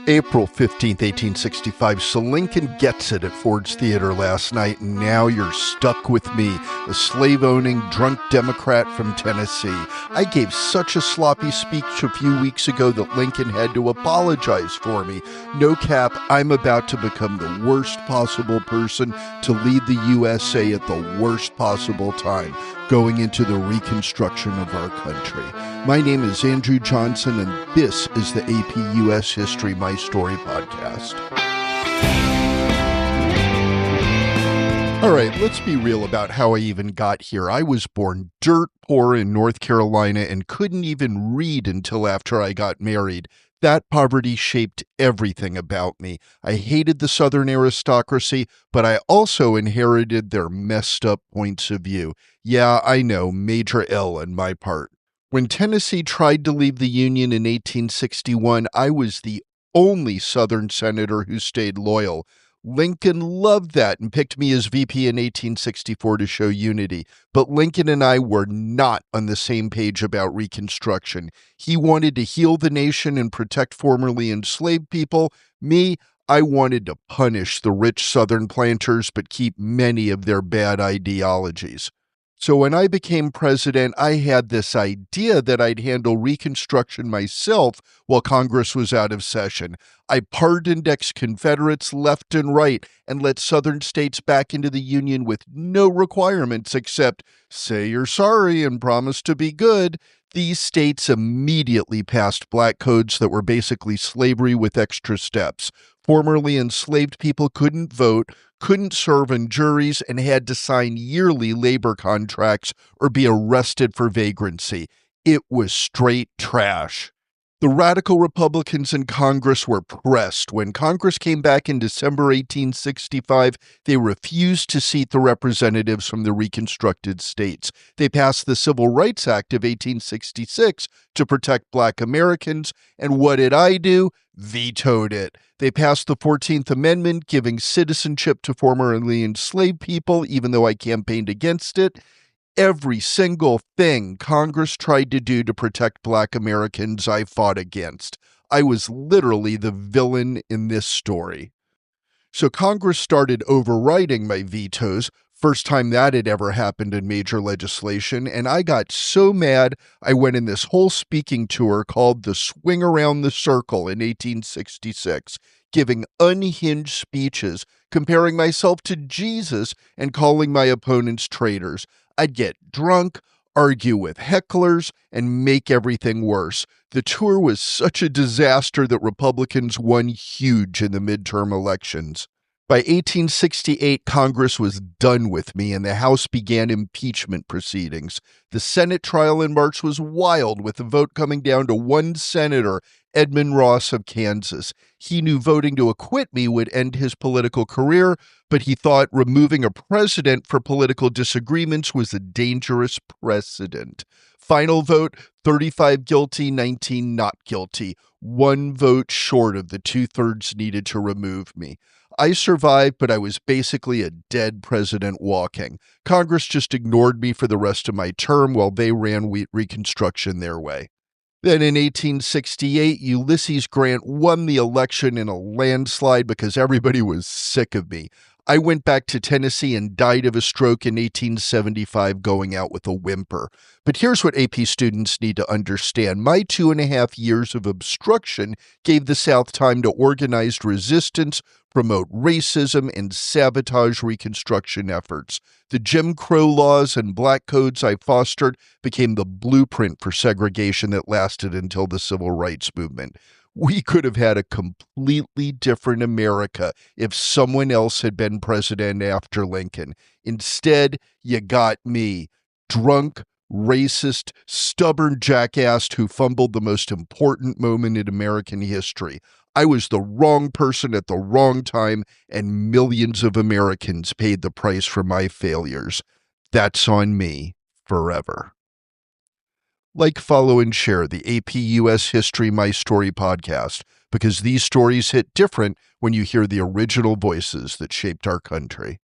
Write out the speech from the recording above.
April 15th, 1865. So Lincoln gets it at Ford's Theater last night, and now you're stuck with me, a slave-owning, drunk Democrat from Tennessee. I gave such a sloppy speech a few weeks ago that Lincoln had to apologize for me. No cap, I'm about to become the worst possible person to lead the USA at the worst possible time, going into the Reconstruction of our country. My name is Andrew Johnson, and this is the AP US History My Story podcast. All right, let's be real about how I even got here. I was born dirt poor in North Carolina and couldn't even read until after I got married. That poverty shaped everything about me. I hated the Southern aristocracy, but I also inherited their messed up points of view. Yeah, I know, major L on my part. When Tennessee tried to leave the Union in 1861, I was the only Southern senator who stayed loyal. Lincoln loved that and picked me as VP in 1864 to show unity. But Lincoln and I were not on the same page about Reconstruction. He wanted to heal the nation and protect formerly enslaved people. Me, I wanted to punish the rich Southern planters but keep many of their bad ideologies. So when I became president, I had this idea that I'd handle Reconstruction myself while Congress was out of session. I pardoned ex-Confederates left and right and let Southern states back into the Union with no requirements except say you're sorry and promise to be good. These states immediately passed black codes that were basically slavery with extra steps. Formerly enslaved people couldn't vote, couldn't serve in juries, and had to sign yearly labor contracts or be arrested for vagrancy. It was straight trash. The radical Republicans in Congress were pressed. When Congress came back in December 1865, they refused to seat the representatives from the reconstructed states. They passed the Civil Rights Act of 1866 to protect Black Americans, and what did I do? Vetoed it. They passed the 14th Amendment, giving citizenship to formerly enslaved people, even though I campaigned against it. Every single thing Congress tried to do to protect Black Americans, I fought against. I was literally the villain in this story. So Congress started overriding my vetoes, first time that had ever happened in major legislation, and I got so mad I went in this whole speaking tour called the Swing Around the Circle in 1866, giving unhinged speeches, comparing myself to Jesus and calling my opponents traitors. I'd get drunk, argue with hecklers, and make everything worse. The tour was such a disaster that Republicans won huge in the midterm elections. By 1868, Congress was done with me, and the House began impeachment proceedings. The Senate trial in March was wild, with the vote coming down to one senator, Edmund Ross of Kansas. He knew voting to acquit me would end his political career, but he thought removing a president for political disagreements was a dangerous precedent. Final vote, 35 guilty, 19 not guilty. One vote short of the two-thirds needed to remove me. I survived, but I was basically a dead president walking. Congress just ignored me for the rest of my term while they ran Reconstruction their way. Then in 1868, Ulysses Grant won the election in a landslide because everybody was sick of me. I went back to Tennessee and died of a stroke in 1875, going out with a whimper. But here's what AP students need to understand. My 2.5 years of obstruction gave the South time to organize resistance, promote racism, and sabotage Reconstruction efforts. The Jim Crow laws and black codes I fostered became the blueprint for segregation that lasted until the Civil Rights Movement. We could have had a completely different America if someone else had been president after Lincoln. Instead, you got me, drunk, racist, stubborn jackass who fumbled the most important moment in American history. I was the wrong person at the wrong time, and millions of Americans paid the price for my failures. That's on me forever. Like, follow, and share the AP US History My Story podcast, because these stories hit different when you hear the original voices that shaped our country.